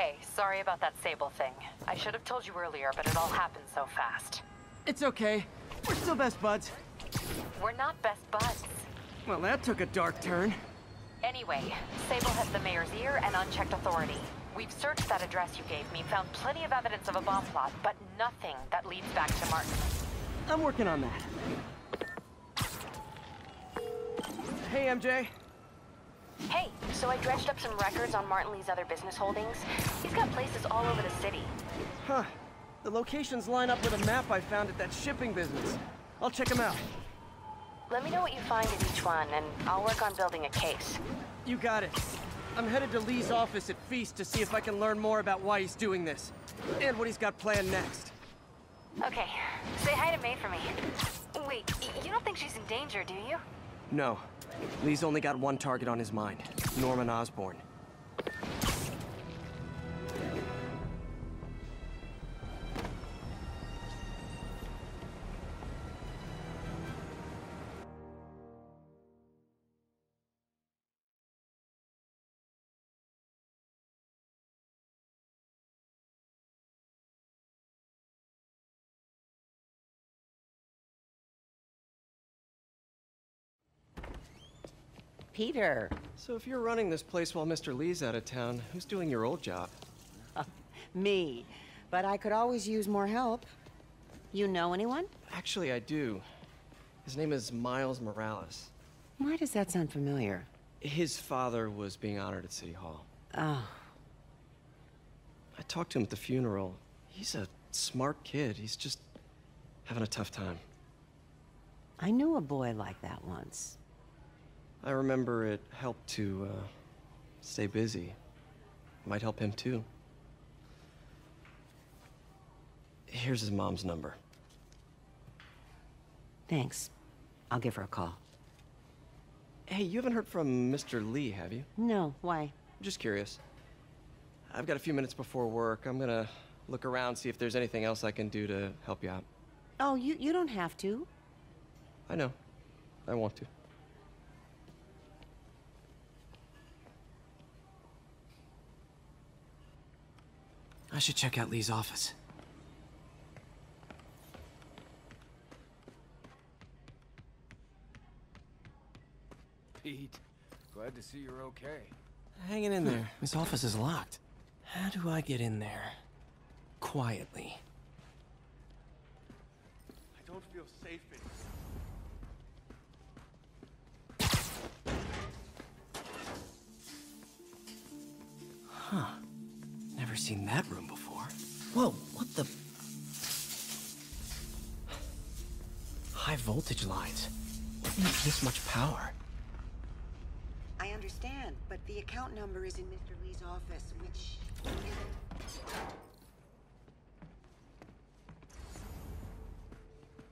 Hey, sorry about that Sable thing. I should have told you earlier, but it all happened so fast. It's okay. We're still best buds. We're not best buds. Well, that took a dark turn. Anyway, Sable has the mayor's ear and unchecked authority. We've searched that address you gave me, found plenty of evidence of a bomb plot, but nothing that leads back to Martin. I'm working on that. Hey, MJ. Hey, so I dredged up some records on Martin Lee's other business holdings. He's got places all over the city. Huh. The locations line up with a map I found at that shipping business. I'll check them out. Let me know what you find at each one, and I'll work on building a case. You got it. I'm headed to Lee's office at Feast to see if I can learn more about why he's doing this. And what he's got planned next. Okay. Say hi to May for me. Wait, you don't think she's in danger, do you? No. Lee's only got one target on his mind. Norman Osborn. Peter. So if you're running this place while Mr. Lee's out of town, who's doing your old job? Me. But I could always use more help. You know anyone? Actually, I do. His name is Miles Morales. Why does that sound familiar? His father was being honored at City Hall. Oh. I talked to him at the funeral. He's a smart kid. He's just having a tough time. I knew a boy like that once. I remember it helped to, stay busy. Might help him, too. Here's his mom's number. Thanks. I'll give her a call. Hey, you haven't heard from Mr. Lee, have you? No, why? I'm just curious. I've got a few minutes before work. I'm gonna look around, see if there's anything else I can do to help you out. Oh, you don't have to. I know. I want to. I should check out Lee's office. Pete, glad to see you're okay. Hanging in there. His office is locked. How do I get in there? Quietly. I don't feel safe in Huh. Never seen that room before. Whoa, what the... High voltage lines. What needs this much power? I understand, but the account number is in Mr. Lee's office, which isn't.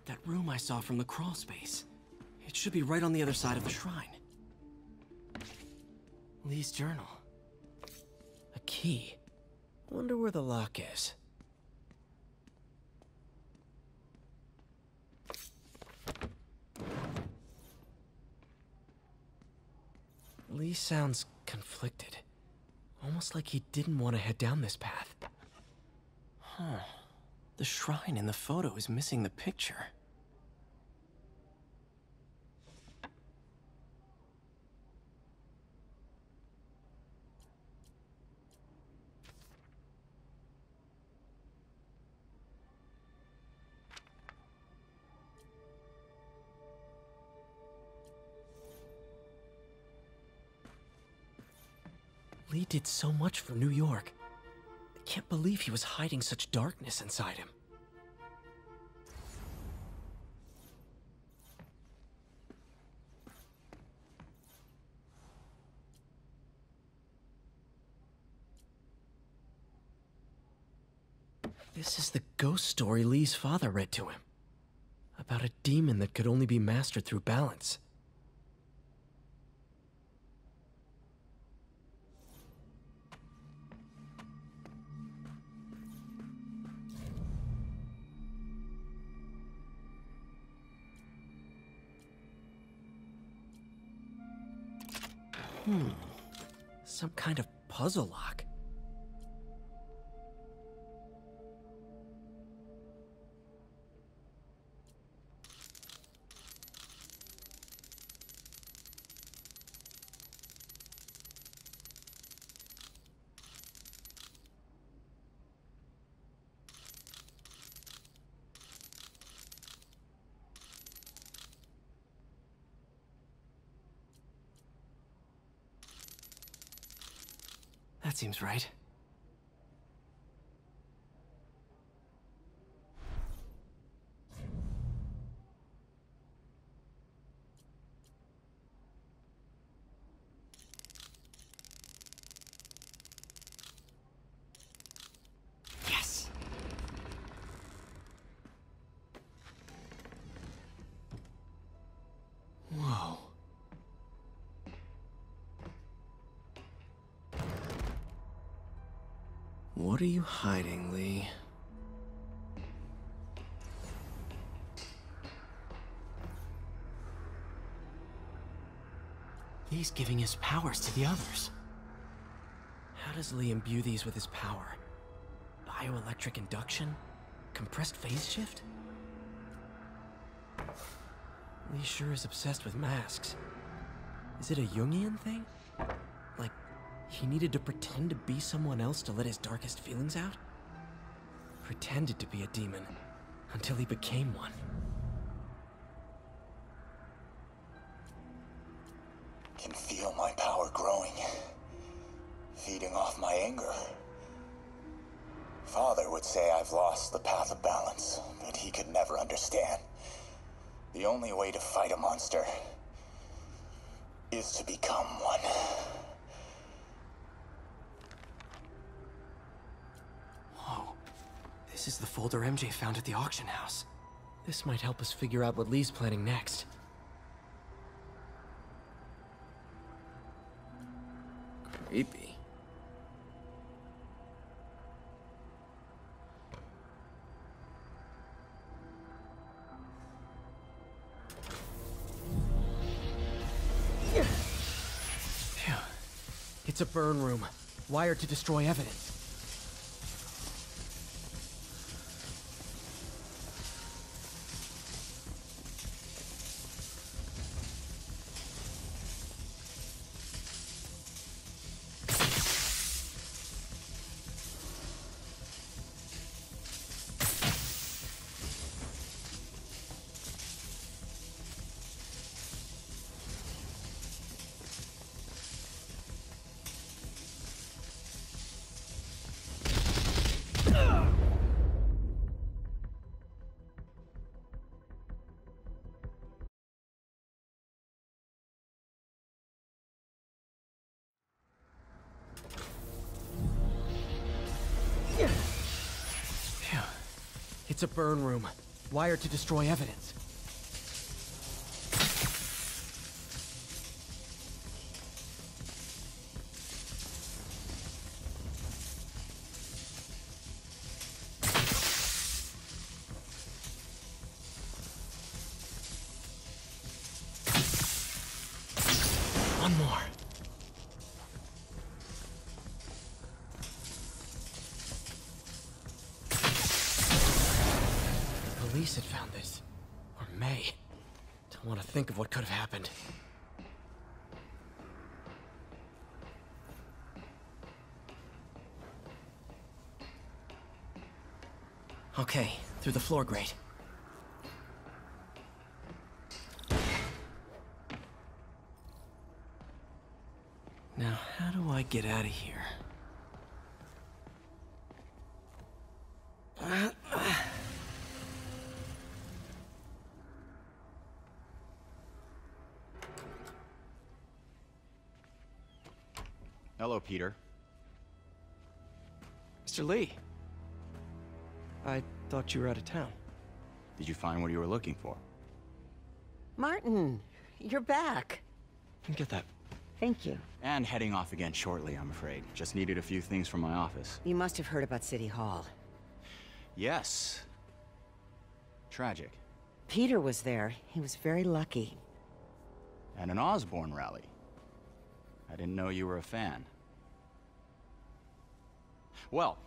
That room I saw from the crawl space. It should be right on the other side of the shrine. Lee's journal. A key. Wonder where the lock is. Lee sounds conflicted. Almost like he didn't want to head down this path. Huh. The shrine in the photo is missing the picture. Lee did so much for New York. I can't believe he was hiding such darkness inside him. This is the ghost story Lee's father read to him. About a demon that could only be mastered through balance. Some kind of puzzle lock. That seems right. Yes! Whoa. What are you hiding, Lee? Lee's giving his powers to the others. How does Lee imbue these with his power? Bioelectric induction? Compressed phase shift? Lee sure is obsessed with masks. Is it a Jungian thing? Like, he needed to pretend to be someone else to let his darkest feelings out? Pretended to be a demon, until he became one. Can feel my power growing, feeding off my anger. Father would say I've lost the path of balance, but he could never understand. The only way to fight a monster is to become one. Whoa. This is the folder MJ found at the auction house. This might help us figure out what Lee's planning next. Creepy. Phew. It's a burn room, wired to destroy evidence. Phew. It's a burn room, wired to destroy evidence. One more. Police had found this. Or May. Don't want to think of what could have happened. Okay, through the floor grate. Now, how do I get out of here? Hello, Peter. Mr. Lee. I thought you were out of town. Did you find what you were looking for? Martin, you're back. Get that. Thank you. And heading off again shortly, I'm afraid. Just needed a few things from my office. You must have heard about City Hall. Yes. Tragic. Peter was there. He was very lucky. And an Osborn rally. I didn't know you were a fan. Well,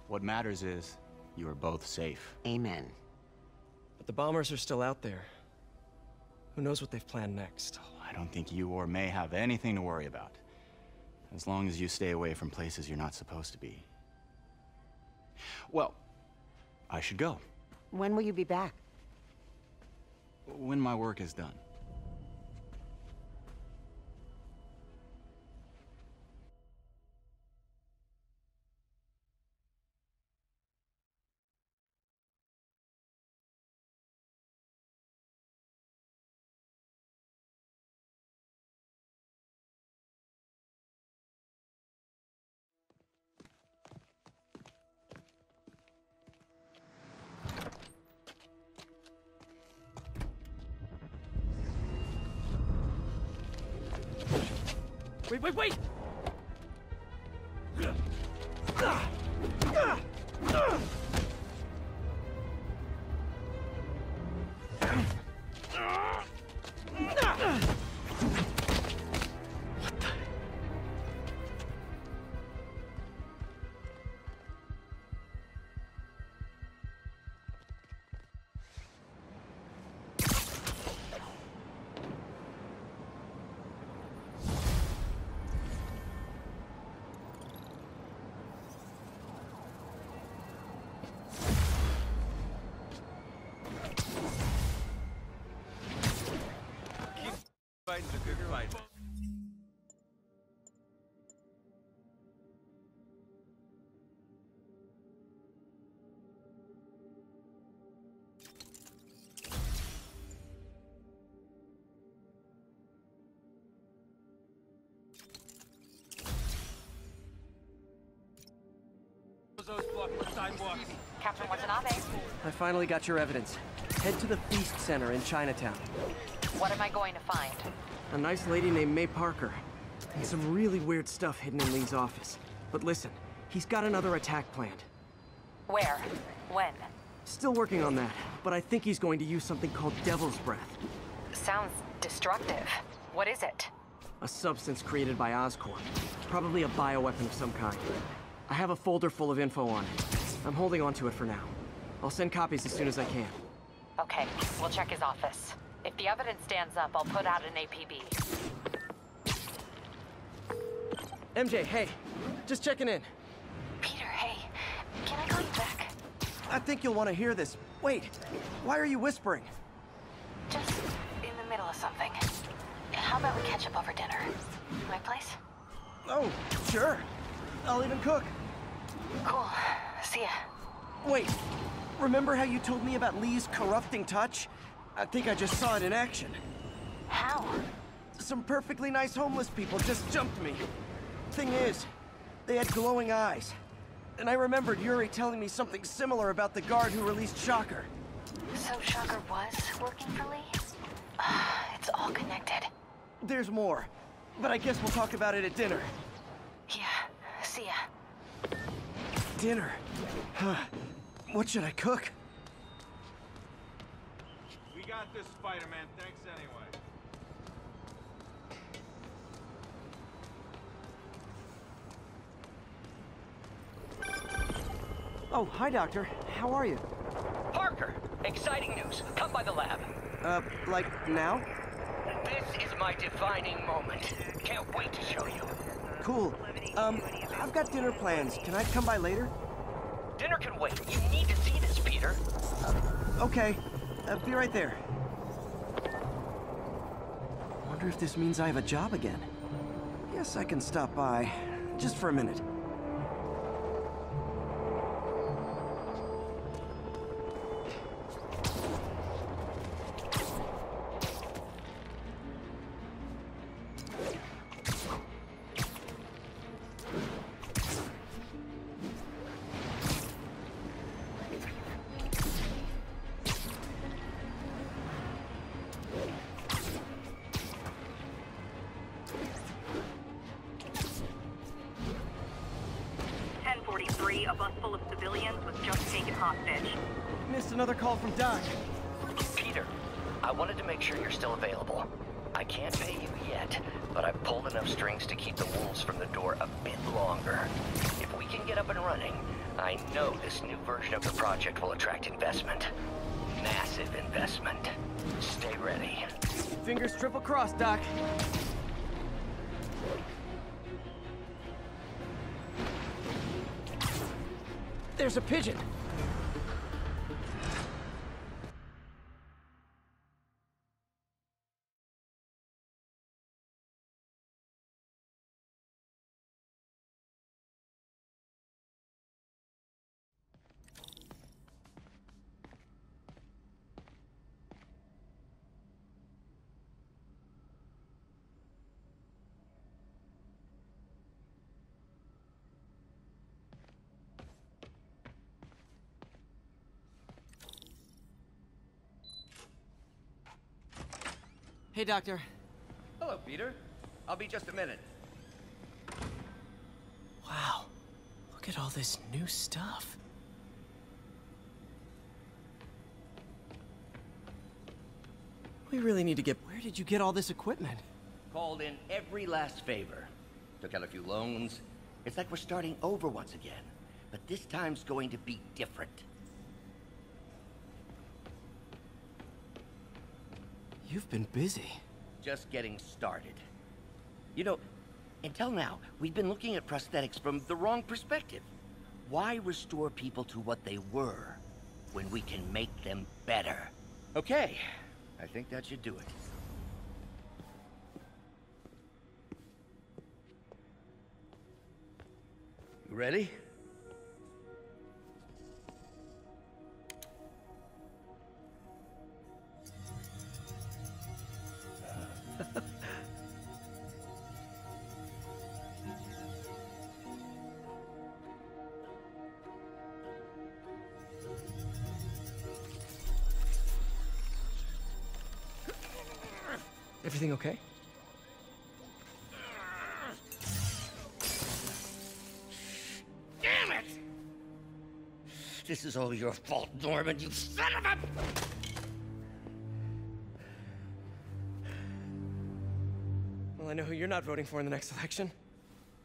what matters is you are both safe. Amen. But the bombers are still out there. Who knows what they've planned next? I don't think you or May have anything to worry about. As long as you stay away from places you're not supposed to be. Well, I should go. When will you be back? When my work is done. Wait, wait, wait! Fighting's a good fight. Those blocking the sidewalk. Captain Watanabe, I finally got your evidence. Head to the Feast Center in Chinatown. what am I going to find? A nice lady named May Parker. And some really weird stuff hidden in Lee's office. But listen, he's got another attack planned. Where? When? Still working on that, but I think he's going to use something called Devil's Breath. Sounds destructive. What is it? A substance created by Oscorp. Probably a bioweapon of some kind. I have a folder full of info on it. I'm holding on to it for now. I'll send copies as soon as I can. Okay, we'll check his office. If the evidence stands up, I'll put out an APB. MJ, hey. Just checking in. Peter, hey. Can I call you back? I think you'll want to hear this. Wait, why are you whispering? Just in the middle of something. How about we catch up over dinner? My place? Oh, sure. I'll even cook. Cool. See ya. Wait, remember how you told me about Lee's corrupting touch? I think I just saw it in action. How? Some perfectly nice homeless people just jumped me. Thing is, they had glowing eyes. And I remembered Yuri telling me something similar about the guard who released Shocker. So Shocker was working for Lee? It's all connected. There's more, but I guess we'll talk about it at dinner. Yeah. See ya. Dinner? What should I cook? We got this, Spider-Man. Thanks anyway. Oh, hi, Doctor. How are you? Parker, exciting news. Come by the lab. Like now? This is my defining moment. Can't wait to show you. Cool. I've got dinner plans. Can I come by later? Dinner can wait. You need to see this, Peter. Okay. Be right there. Wonder if this means I have a job again. Guess I can stop by. Just for a minute. A bus full of civilians was just taken hostage. Missed another call from Doc. Peter, I wanted to make sure you're still available. I can't pay you yet, but I've pulled enough strings to keep the wolves from the door a bit longer. If we can get up and running, I know this new version of the project will attract investment. Massive investment. Stay ready. Fingers triple crossed, Doc. There's a pigeon. Hey, Doctor. Hello, Peter. I'll be just a minute. Look at all this new stuff. We really need to get... Where did you get all this equipment? Called in every last favor. Took out a few loans. It's like we're starting over once again. But this time's going to be different. You've been busy. Just getting started. You know, until now, we've been looking at prosthetics from the wrong perspective. Why restore people to what they were when we can make them better? Okay, I think that should do it. You ready? Everything okay? Damn it! This is all your fault, Norman, you son of a... Well, I know who you're not voting for in the next election.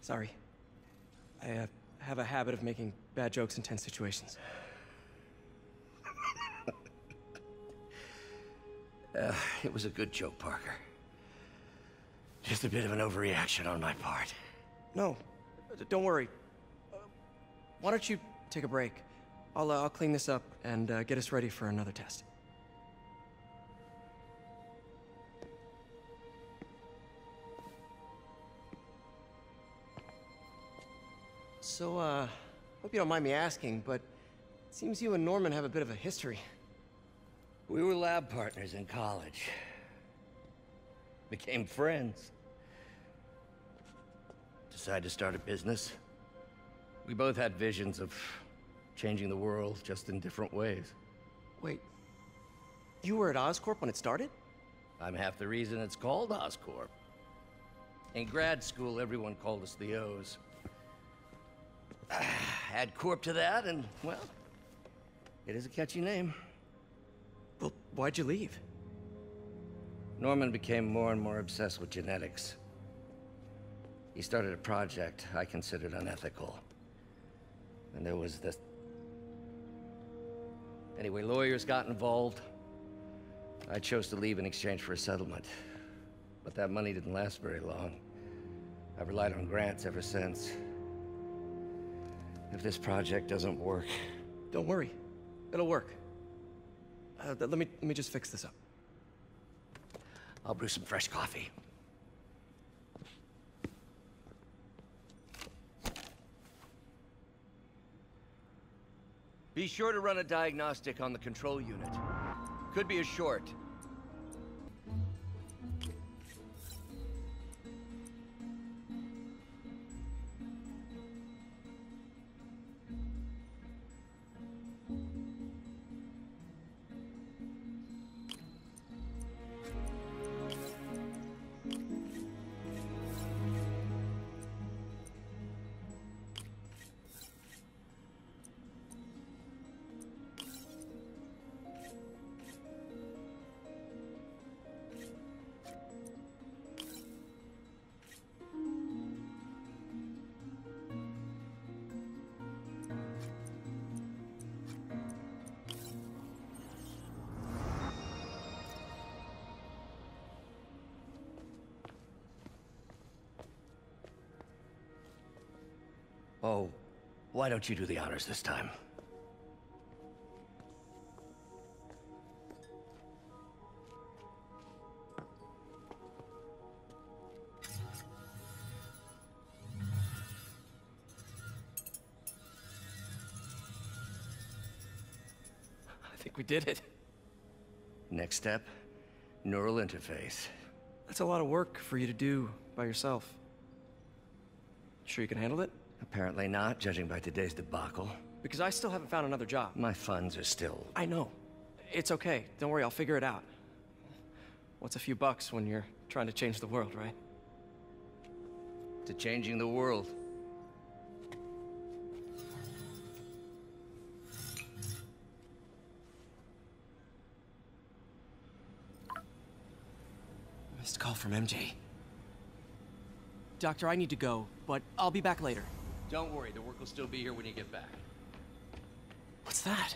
Sorry. I have a habit of making bad jokes in tense situations. It was a good joke, Parker. Just a bit of an overreaction on my part. No, don't worry. Why don't you take a break? I'll clean this up and get us ready for another test. So, hope you don't mind me asking, but it seems you and Norman have a bit of a history. We were lab partners in college. Became friends. Decided to start a business. We both had visions of changing the world, just in different ways. Wait, you were at Oscorp when it started? I'm half the reason it's called Oscorp. In grad school, everyone called us the O's. Add Corp to that, and, well, it is a catchy name. Well, why'd you leave? Norman became more and more obsessed with genetics. He started a project I considered unethical. And there was this... Anyway, lawyers got involved. I chose to leave in exchange for a settlement. But that money didn't last very long. I've relied on grants ever since. If this project doesn't work... Don't worry. It'll work. Let me just fix this up. I'll brew some fresh coffee. Be sure to run a diagnostic on the control unit. Could be a short. Oh, why don't you do the honors this time? I think we did it. Next step, neural interface. That's a lot of work for you to do by yourself. Sure you can handle it? Apparently not, judging by today's debacle. Because I still haven't found another job. My funds are still... I know. It's okay. Don't worry, I'll figure it out. What's a few bucks when you're trying to change the world, right? To changing the world. Missed call from MJ. Doctor, I need to go, but I'll be back later. Don't worry, the work will still be here when you get back. What's that?